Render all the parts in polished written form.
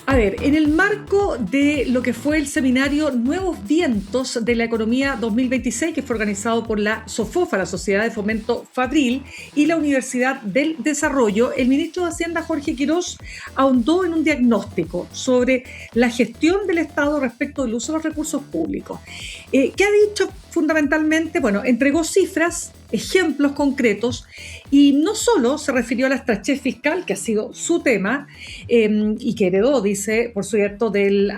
A ver, en el marco de lo que fue el seminario Nuevos Vientos de la Economía 2026, que fue organizado por la SOFOFA, la Sociedad de Fomento Fabril, y la Universidad del Desarrollo, el ministro de Hacienda, Jorge Quirós, ahondó en un diagnóstico sobre la gestión del Estado respecto del uso de los recursos públicos. ¿Qué ha dicho fundamentalmente? Bueno, entregó cifras, ejemplos concretos, y no solo se refirió a la estrechez fiscal, que ha sido su tema, y que heredó, dice, por cierto, del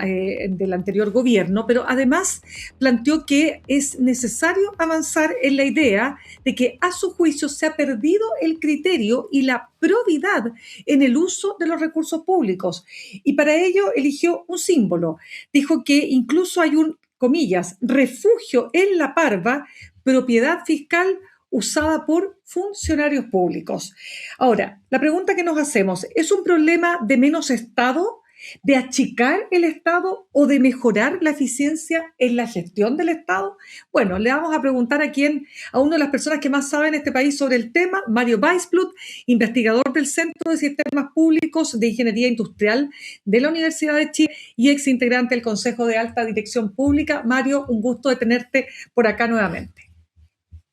anterior gobierno, pero además planteó que es necesario avanzar en la idea de que a su juicio se ha perdido el criterio y la probidad en el uso de los recursos públicos, y para ello eligió un símbolo. Dijo que incluso hay un, comillas, refugio en la parva, propiedad fiscal usada por funcionarios públicos. Ahora, la pregunta que nos hacemos, ¿es un problema de menos Estado, de achicar el Estado o de mejorar la eficiencia en la gestión del Estado? Bueno, le vamos a preguntar a una de las personas que más sabe en este país sobre el tema, Mario Weisblut, investigador del Centro de Sistemas Públicos de Ingeniería Industrial de la Universidad de Chile y ex integrante del Consejo de Alta Dirección Pública. Mario, un gusto de tenerte por acá nuevamente.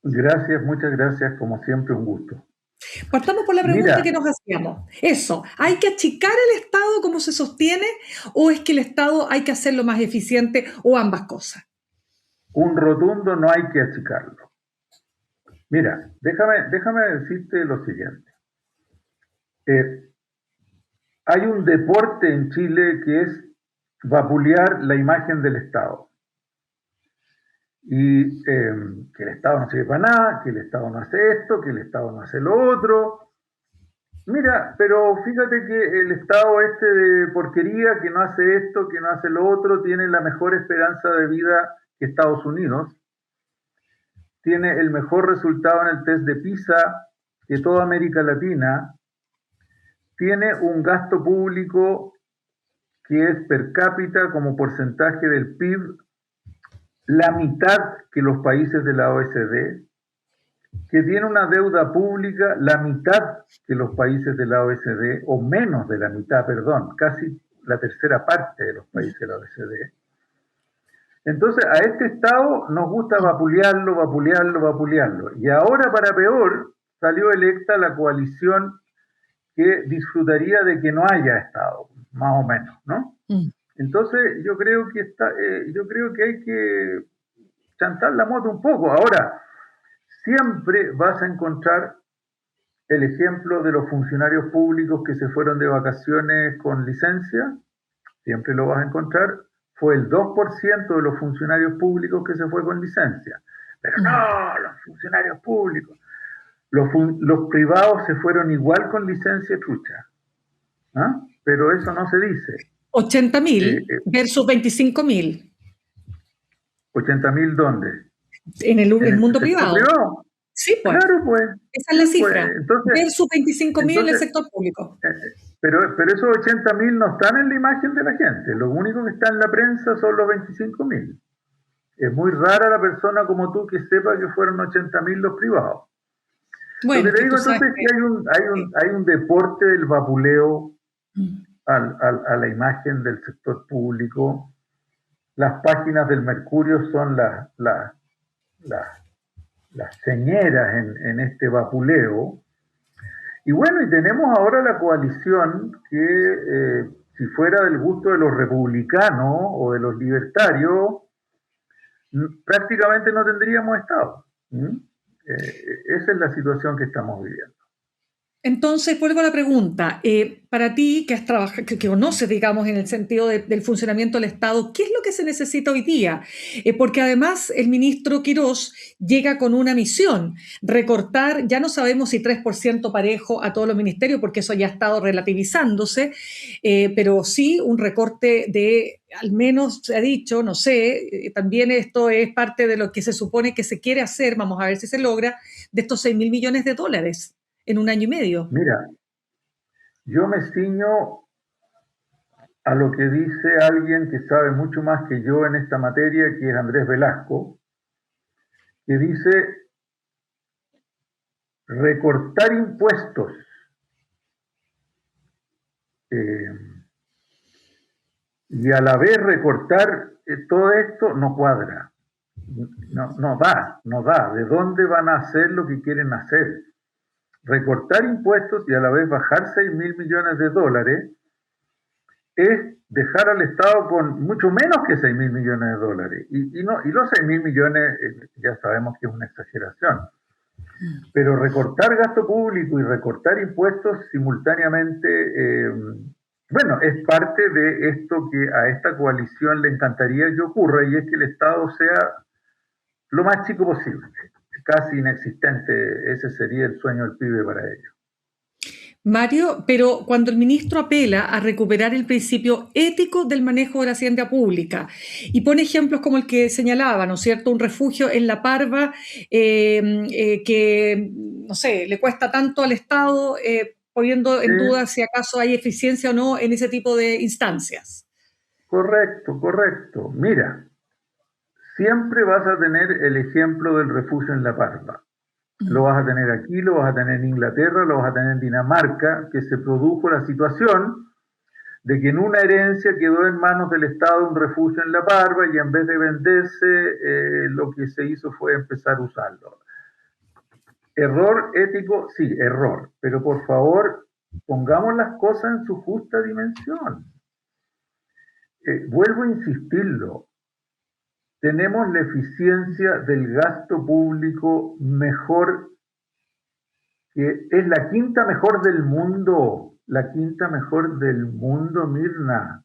Gracias, muchas gracias, como siempre, un gusto. Partamos por la pregunta que nos hacíamos. Eso, ¿hay que achicar el Estado como se sostiene o es que el Estado hay que hacerlo más eficiente o ambas cosas? Un rotundo no hay que achicarlo. Mira, déjame decirte lo siguiente. Hay un deporte en Chile que es vapulear la imagen del Estado. Y que el Estado no sirve para nada, que el Estado no hace esto, que el Estado no hace lo otro. Mira, pero fíjate que el Estado este de porquería, que no hace esto, que no hace lo otro, tiene la mejor esperanza de vida que Estados Unidos, tiene el mejor resultado en el test de PISA que toda América Latina, tiene un gasto público que es per cápita como porcentaje del PIB la mitad que los países de la OECD, que tiene una deuda pública la mitad que los países de la OECD, o menos de la mitad, perdón, casi la tercera parte de los países de la OECD. Entonces, a este Estado nos gusta vapulearlo, vapulearlo, vapulearlo. Y ahora, para peor, salió electa la coalición que disfrutaría de que no haya Estado, más o menos, ¿no? Entonces, yo creo que hay que chantar la moto un poco. Ahora, siempre vas a encontrar el ejemplo de los funcionarios públicos que se fueron de vacaciones con licencia, siempre lo vas a encontrar. Fue el 2% de los funcionarios públicos que se fue con licencia. Pero no, los funcionarios públicos. Los privados se fueron igual con licencia trucha. ¿Ah? Pero eso no se dice. 80.000 versus 25.000. ¿80.000 dónde? En el mundo privado. Sí, pues. Claro, pues. Esa es la cifra. Pues. Entonces, versus 25.000 en el sector público. Pero esos 80.000 no están en la imagen de la gente. Lo único que está en la prensa son los 25.000. Es muy rara la persona como tú que sepa que fueron 80.000 los privados. Bueno, lo que te digo entonces es que hay un deporte del vapuleo a la imagen del sector público. Las páginas del Mercurio son las señeras en este vapuleo. Y bueno, y tenemos ahora la coalición que si fuera del gusto de los republicanos o de los libertarios, prácticamente no tendríamos Estado. Esa es la situación que estamos viviendo. Entonces, vuelvo a la pregunta. Para ti, que has trabajado, que conoces, digamos, en el sentido del funcionamiento del Estado, ¿qué es lo que se necesita hoy día? Porque además el ministro Quirós llega con una misión, recortar, ya no sabemos si 3% parejo a todos los ministerios, porque eso ya ha estado relativizándose, pero sí un recorte de, al menos se ha dicho, no sé, también esto es parte de lo que se supone que se quiere hacer, vamos a ver si se logra, de estos 6.000 millones de dólares. En un año y medio. Mira, yo me ciño a lo que dice alguien que sabe mucho más que yo en esta materia, que es Andrés Velasco, que dice recortar impuestos y a la vez recortar todo esto no cuadra. No da. ¿De dónde van a hacer lo que quieren hacer? Recortar impuestos y a la vez bajar 6.000 millones de dólares es dejar al Estado con mucho menos que 6.000 millones de dólares. Y los 6.000 millones ya sabemos que es una exageración. Pero recortar gasto público y recortar impuestos simultáneamente, bueno, es parte de esto que a esta coalición le encantaría que ocurra, y es que el Estado sea lo más chico posible, casi inexistente. Ese sería el sueño del pibe para ellos. Mario, pero cuando el ministro apela a recuperar el principio ético del manejo de la hacienda pública y pone ejemplos como el que señalaba, ¿no es cierto?, un refugio en La Parva que, no sé, le cuesta tanto al Estado, poniendo en duda si acaso hay eficiencia o no en ese tipo de instancias. Correcto. Mira, siempre vas a tener el ejemplo del refugio en La Parva. Lo vas a tener aquí, lo vas a tener en Inglaterra, lo vas a tener en Dinamarca, que se produjo la situación de que en una herencia quedó en manos del Estado un refugio en La Parva y en vez de venderse, lo que se hizo fue empezar a usarlo. Error ético, sí, error, pero por favor, pongamos las cosas en su justa dimensión. Vuelvo a insistirlo. Tenemos la eficiencia del gasto público mejor, que es la quinta mejor del mundo, Mirna.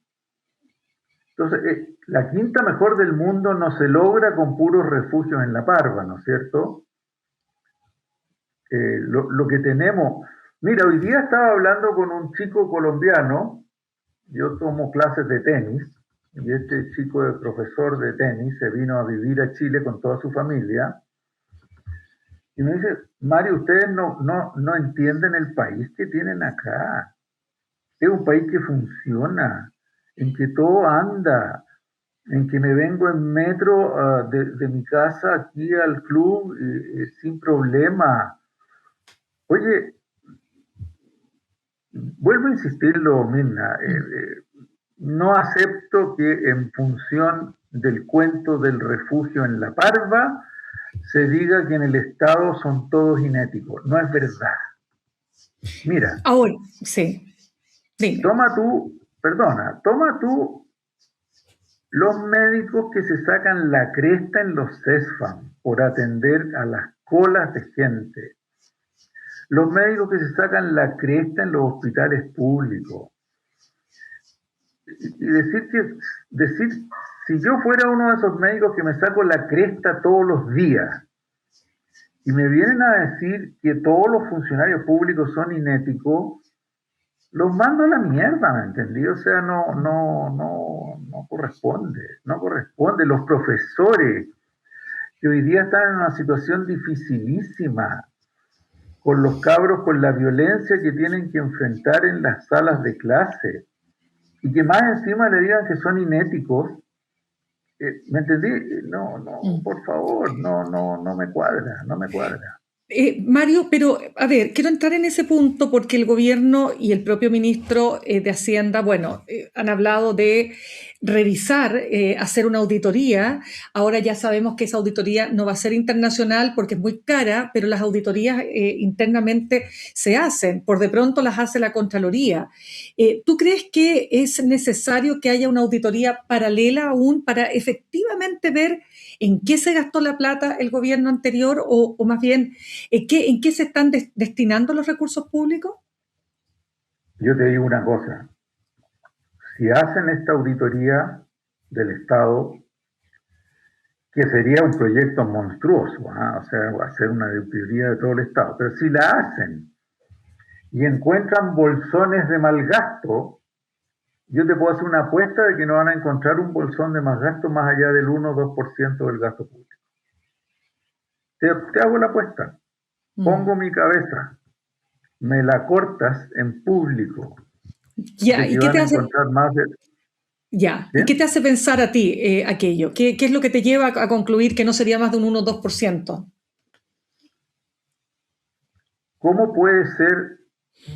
Entonces, la quinta mejor del mundo no se logra con puros refugios en La Parva, ¿no es cierto? Lo que tenemos... Mira, hoy día estaba hablando con un chico colombiano, yo tomo clases de tenis, y este chico de profesor de tenis se vino a vivir a Chile con toda su familia y me dice: Mario, ustedes no entienden el país que tienen acá. Es un país que funciona, en que todo anda, en que me vengo en metro de mi casa aquí al club sin problema. Oye, vuelvo a insistirlo, Mirna, no acepto que en función del cuento del refugio en La Parva se diga que en el Estado son todos inéticos. No es verdad. Mira. Ahora, sí. Dime. Toma tú los médicos que se sacan la cresta en los CESFAM por atender a las colas de gente. Los médicos que se sacan la cresta en los hospitales públicos. Y decir, si yo fuera uno de esos médicos que me saco la cresta todos los días y me vienen a decir que todos los funcionarios públicos son inéticos, los mando a la mierda, ¿me entendí? O sea, no corresponde. Los profesores que hoy día están en una situación dificilísima, con los cabros, con la violencia que tienen que enfrentar en las salas de clase, y que más encima le digan que son inéticos, ¿me entendí? Por favor, no me cuadra. Mario, pero a ver, quiero entrar en ese punto porque el gobierno y el propio ministro de Hacienda, bueno, han hablado de revisar, hacer una auditoría. Ahora ya sabemos que esa auditoría no va a ser internacional porque es muy cara, pero las auditorías internamente se hacen. Por de pronto las hace la Contraloría. ¿Tú crees que es necesario que haya una auditoría paralela aún para efectivamente ver en qué se gastó la plata el gobierno anterior o más bien en qué se están destinando los recursos públicos? Yo te digo una cosa. Si hacen esta auditoría del Estado, que sería un proyecto monstruoso, o sea, hacer una auditoría de todo el Estado, pero si la hacen y encuentran bolsones de mal gasto, yo te puedo hacer una apuesta de que no van a encontrar un bolsón de mal gasto más allá del 1 o 2% del gasto público. Te hago la apuesta. Pongo mi cabeza, me la cortas en público. Ya, ¿y qué te hace? Ya, ¿y qué te hace pensar a ti aquello? ¿Qué es lo que te lleva a concluir que no sería más de un 1 o 2%? ¿Cómo puede ser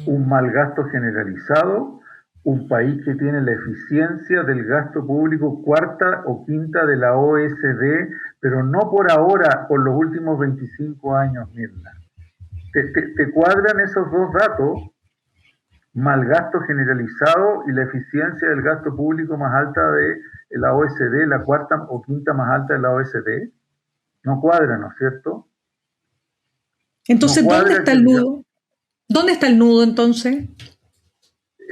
un mal gasto generalizado un país que tiene la eficiencia del gasto público cuarta o quinta de la OECD, pero no por ahora, por los últimos 25 años, Mirna? ¿Te cuadran esos dos datos? Mal gasto generalizado y la eficiencia del gasto público más alta de la OECD, la cuarta o quinta más alta de la OECD. No cuadra, ¿no es cierto? No Entonces, ¿dónde cuadra está que el nudo? ¿Dónde está el nudo entonces?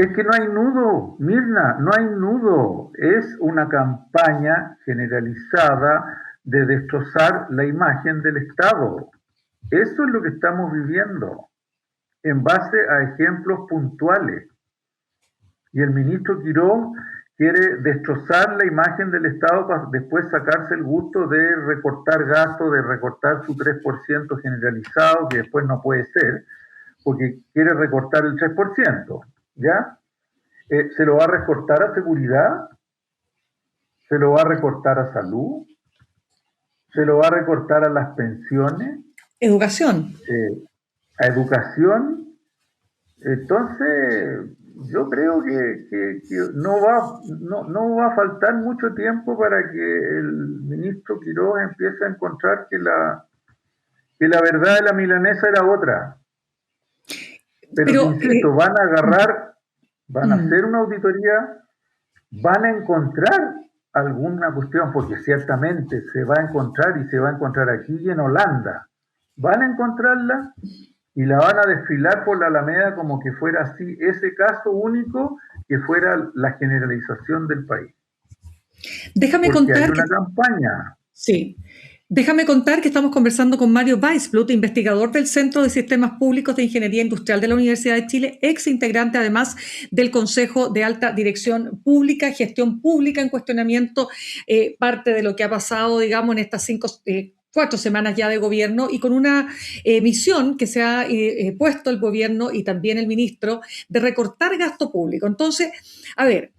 es que no hay nudo, Mirna, no hay nudo. Es una campaña generalizada de destrozar la imagen del Estado. Eso es lo que estamos viviendo en base a ejemplos puntuales. Y el ministro Quirós quiere destrozar la imagen del Estado para después sacarse el gusto de recortar gastos, de recortar su 3% generalizado, que después no puede ser, porque quiere recortar el 3%, ¿ya? ¿Se lo va a recortar a seguridad? ¿Se lo va a recortar a salud? ¿Se lo va a recortar a las pensiones? Educación. ¿A educación? Entonces, yo creo que no va a faltar mucho tiempo para que el ministro Quirós empiece a encontrar que la verdad de la milanesa era otra. Pero te Pero, insisto, van a hacer una auditoría, van a encontrar alguna cuestión, porque ciertamente se va a encontrar y se va a encontrar aquí y en Holanda. Van a encontrarla y la van a desfilar por la Alameda como que fuera así, ese caso único que fuera la generalización del país. déjame Porque hay contar que... una campaña. Sí. Déjame contar que estamos conversando con Mario Weisblut, investigador del Centro de Sistemas Públicos de Ingeniería Industrial de la Universidad de Chile, ex integrante además del Consejo de Alta Dirección Pública, Gestión Pública en cuestionamiento, parte de lo que ha pasado, digamos, en estas 4 semanas ya de gobierno y con una misión que se ha puesto el gobierno y también el ministro de recortar gasto público. Entonces, a ver,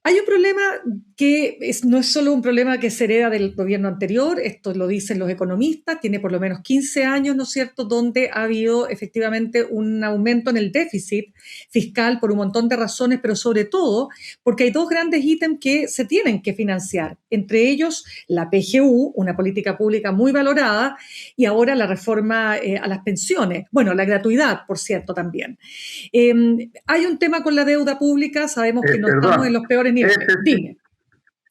hay un problema que no es solo un problema que se hereda del gobierno anterior, esto lo dicen los economistas, tiene por lo menos 15 años, ¿no es cierto?, donde ha habido efectivamente un aumento en el déficit fiscal por un montón de razones, pero sobre todo porque hay 2 grandes ítems que se tienen que financiar, entre ellos la PGU, una política pública muy valorada, y ahora la reforma a las pensiones, bueno, la gratuidad, por cierto, también. Hay un tema con la deuda pública, sabemos que no estamos en Perdón, los peores niveles. Dime.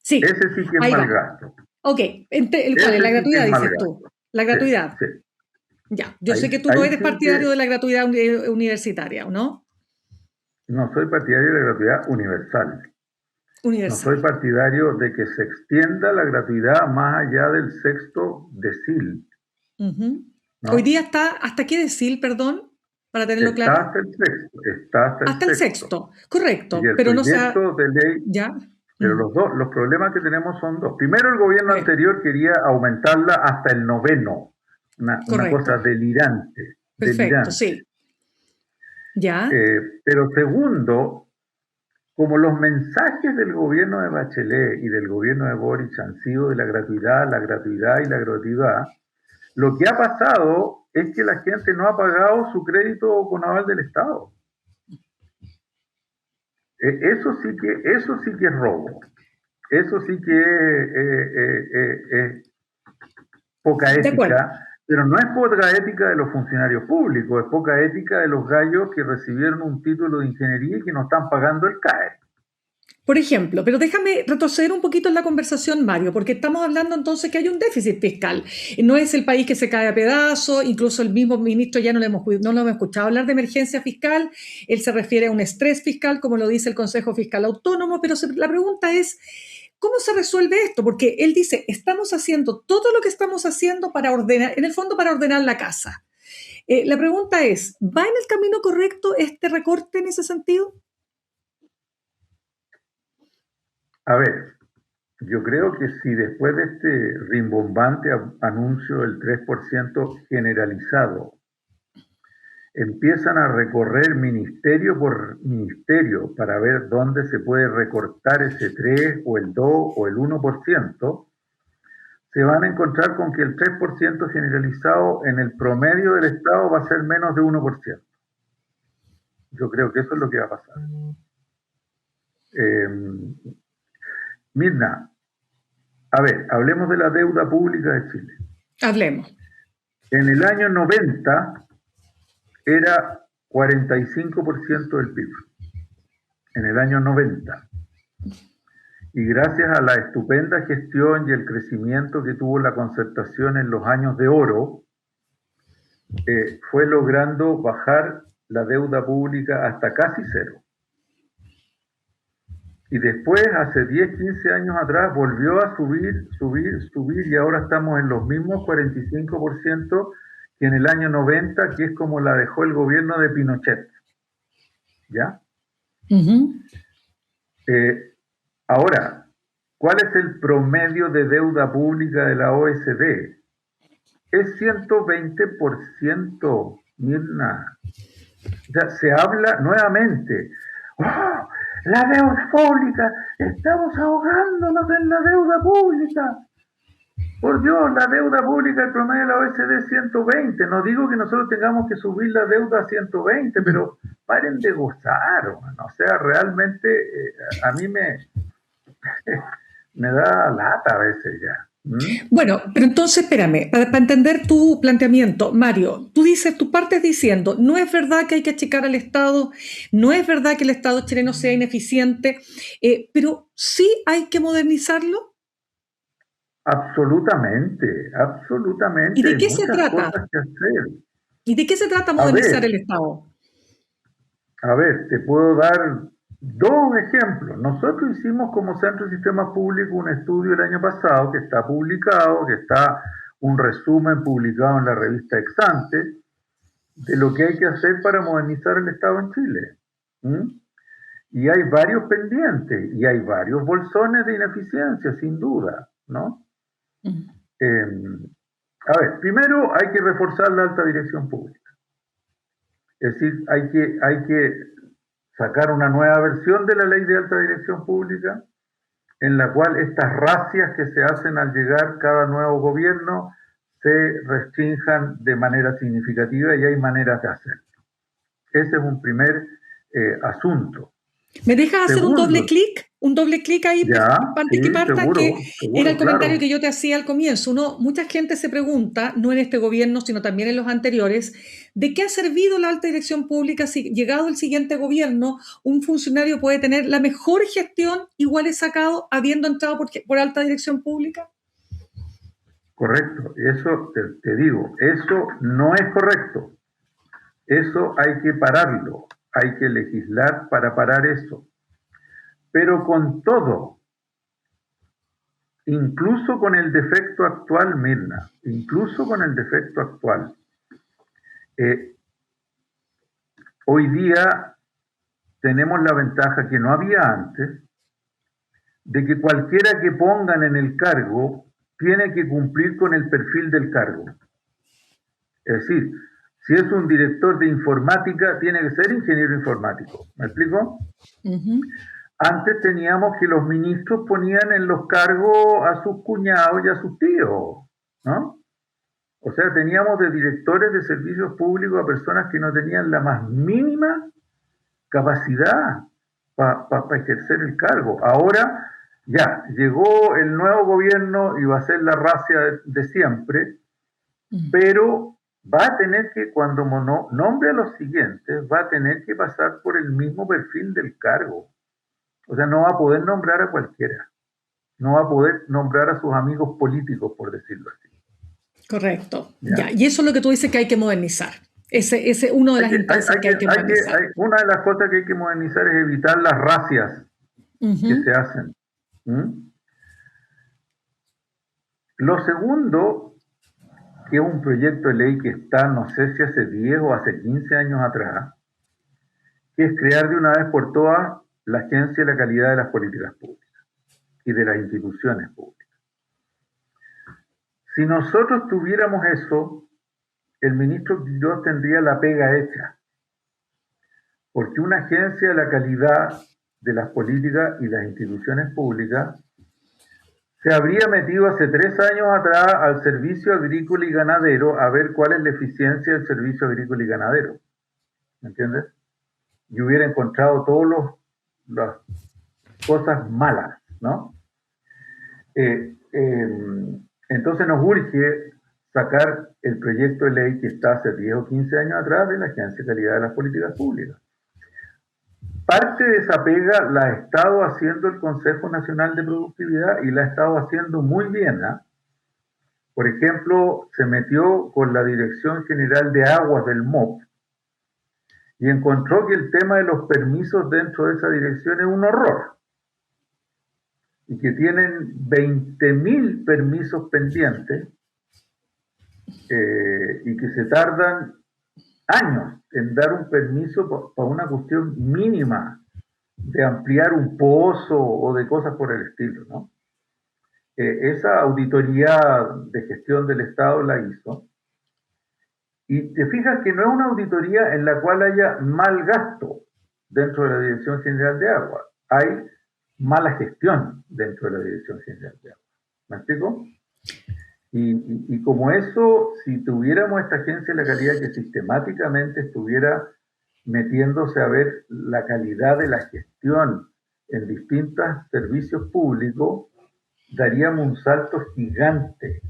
Sí, ese sí que es ahí mal va. gasto. Ok, ¿cuál es? Ese La sí que gratuidad, es mal dices tú. gasto. La Sí, gratuidad. sí. Ya, yo sé que tú no Ahí eres sí partidario que de la gratuidad universitaria, ¿o no? no soy partidario de la gratuidad universal. No soy Universal. partidario de que se extienda la gratuidad más allá del sexto decil, Uh-huh. Hoy ¿no? día está, ¿hasta qué decil, perdón? Para tenerlo Está claro. hasta el sexto, está hasta el Hasta el sexto. sexto, Y correcto, el pero no se ha... proyecto de ley, ¿Ya? pero Mm. los problemas que tenemos son dos. Primero, el gobierno A ver, anterior quería aumentarla hasta el noveno, una cosa correcto. delirante, Perfecto, delirante. sí. ¿Ya? Pero segundo, como los mensajes del gobierno de Bachelet y del gobierno de Boric han sido de la gratuidad, la gratuidad y la gratuidad, lo que ha pasado es que la gente no ha pagado su crédito con aval del Estado. Eso sí que es robo. Eso sí que es poca De acuerdo. ética, pero no es poca ética de los funcionarios públicos, es poca ética de los gallos que recibieron un título de ingeniería y que no están pagando el CAE. Por ejemplo, pero déjame retroceder un poquito en la conversación, Mario, porque estamos hablando entonces que hay un déficit fiscal. No es el país que se cae a pedazos, incluso el mismo ministro ya no lo hemos escuchado hablar de emergencia fiscal, él se refiere a un estrés fiscal, como lo dice el Consejo Fiscal Autónomo, pero la pregunta es, ¿cómo se resuelve esto? Porque él dice, estamos haciendo todo lo que estamos haciendo para ordenar, en el fondo para ordenar la casa. La pregunta es, ¿va en el camino correcto este recorte en ese sentido? A ver, yo creo que si después de este rimbombante anuncio del 3% generalizado, empiezan a recorrer ministerio por ministerio para ver dónde se puede recortar ese 3 o el 2 o el 1%, se van a encontrar con que el 3% generalizado en el promedio del Estado va a ser menos de 1%. Yo creo que eso es lo que va a pasar. Mirna, a ver, hablemos de la deuda pública de Chile. Hablemos. En el año 90 era 45% del PIB. En el año 90. Y gracias a la estupenda gestión y el crecimiento que tuvo la concertación en los años de oro, fue logrando bajar la deuda pública hasta casi cero. Y después, hace 10, 15 años atrás, volvió a subir, y ahora estamos en los mismos 45% que en el año 90, que es como la dejó el gobierno de Pinochet. ¿Ya? Ahora, ¿cuál es el promedio de deuda pública de la OECD? Es 120%, Mirna. O sea, se habla nuevamente. ¡Oh, la deuda pública! ¡Estamos ahogándonos en la deuda pública! Por Dios, la deuda pública, el promedio de la OECD es 120. No digo que nosotros tengamos que subir la deuda a 120, pero paren de gozar, ¿no? O sea, realmente a mí me da lata a veces ya. Bueno, pero entonces espérame, para entender tu planteamiento, Mario, tú partes diciendo, no es verdad que hay que achicar al Estado, no es verdad que el Estado chileno sea ineficiente, pero sí hay que modernizarlo. Absolutamente. ¿Y de qué se trata? ¿Y de qué se trata modernizar el Estado? A ver, te puedo dar 2 ejemplos. Nosotros hicimos como Centro de Sistemas Públicos un estudio el año pasado que está publicado, que está un resumen publicado en la revista Exante de lo que hay que hacer para modernizar el Estado en Chile. Y hay varios pendientes y hay varios bolsones de ineficiencia, sin duda, ¿no? A ver, primero hay que reforzar la alta dirección pública. Es decir, hay que sacar una nueva versión de la ley de alta dirección pública en la cual estas racias que se hacen al llegar cada nuevo gobierno se restrinjan de manera significativa, y hay maneras de hacerlo. Ese es un primer asunto. ¿Me dejas hacer un doble clic? Un doble clic ahí, ya, antes que parta, seguro, que era el comentario claro, que yo te hacía al comienzo. Mucha gente se pregunta, no en este gobierno, sino también en los anteriores, ¿de qué ha servido la alta dirección pública si, llegado el siguiente gobierno, un funcionario puede tener la mejor gestión igual es sacado habiendo entrado por alta dirección pública? Correcto, eso te digo, eso no es correcto. Eso hay que pararlo, hay que legislar para parar eso. Pero con todo, incluso con el defecto actual, Mirna, incluso con el defecto actual, hoy día tenemos la ventaja que no había antes, de que cualquiera que pongan en el cargo tiene que cumplir con el perfil del cargo. Es decir, si es un director de informática, tiene que ser ingeniero informático. ¿Me explico? Antes teníamos que los ministros ponían en los cargos a sus cuñados y a sus tíos, ¿no? O sea, teníamos de directores de servicios públicos a personas que no tenían la más mínima capacidad para ejercer el cargo. Ahora, ya, llegó el nuevo gobierno y va a ser la racia de siempre, pero va a tener que, cuando nombre a los siguientes, va a tener que pasar por el mismo perfil del cargo. O sea, no va a poder nombrar a cualquiera. No va a poder nombrar a sus amigos políticos, por decirlo así. Correcto. Ya. Y eso es lo que tú dices que hay que modernizar. Ese es una de las instancias que hay que modernizar. Una de las cosas que hay que modernizar es evitar las racias que se hacen. Lo segundo, que es un proyecto de ley que está, no sé si hace 10 o hace 15 años atrás, que es crear de una vez por todas la Agencia de la Calidad de las Políticas Públicas y de las instituciones públicas. Si nosotros tuviéramos eso, el ministro Quirós tendría la pega hecha, porque una agencia de la calidad de las políticas y las instituciones públicas se habría metido hace 3 años atrás al servicio agrícola y ganadero a ver cuál es la eficiencia del servicio agrícola y ganadero. ¿Me entiendes? Y hubiera encontrado todas las cosas malas, ¿no? Entonces nos urge sacar el proyecto de ley que está hace 10 o 15 años atrás de la Agencia de Calidad de las Políticas Públicas. Parte de esa pega la ha estado haciendo el Consejo Nacional de Productividad y la ha estado haciendo muy bien, ¿eh? Por ejemplo, se metió con la Dirección General de Aguas del MOP y encontró que el tema de los permisos dentro de esa dirección es un horror y que tienen 20.000 permisos pendientes y que se tardan años en dar un permiso para una cuestión mínima de ampliar un pozo o de cosas por el estilo, ¿no? Esa auditoría de gestión del Estado la hizo. Y te fijas que no es una auditoría en la cual haya mal gasto dentro de la Dirección General de Agua. Hay mala gestión dentro de la Dirección General de Agua. ¿Me explico? Y como eso, si tuviéramos esta agencia de la calidad que sistemáticamente estuviera metiéndose a ver la calidad de la gestión en distintos servicios públicos, daríamos un salto gigante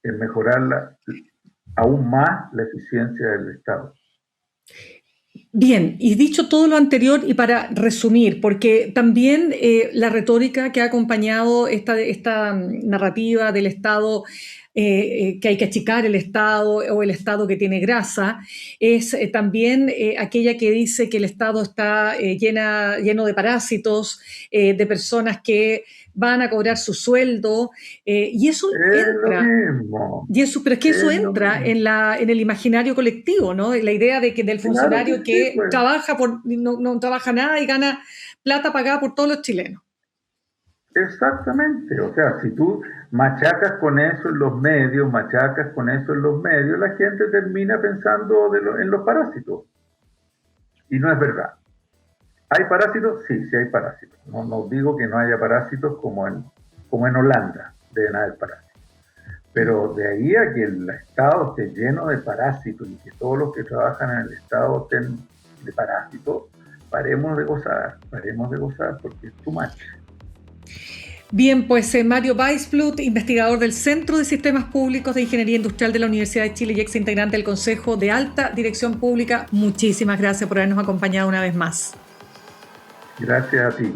en mejorar aún más la eficiencia del Estado. Bien, y dicho todo lo anterior, y para resumir, porque también la retórica que ha acompañado esta narrativa del Estado, que hay que achicar el Estado o el Estado que tiene grasa, es también aquella que dice que el Estado está lleno de parásitos, de personas que van a cobrar su sueldo, y eso entra. Pero es que eso entra en el imaginario colectivo, ¿no? La idea de que del funcionario que pues trabaja no trabaja nada y gana plata pagada por todos los chilenos. Exactamente, o sea, si tú machacas con eso en los medios, la gente termina pensando en los parásitos. Y no es verdad. ¿Hay parásitos? Sí, sí hay parásitos. No digo que no haya parásitos como en Holanda, deben haber parásitos. Pero de ahí a que el Estado esté lleno de parásitos y que todos los que trabajan en el Estado estén de parásitos, paremos de gozar porque es too much. Bien, pues Mario Weissbluth, investigador del Centro de Sistemas Públicos de Ingeniería Industrial de la Universidad de Chile y ex integrante del Consejo de Alta Dirección Pública, muchísimas gracias por habernos acompañado una vez más. Gracias a ti.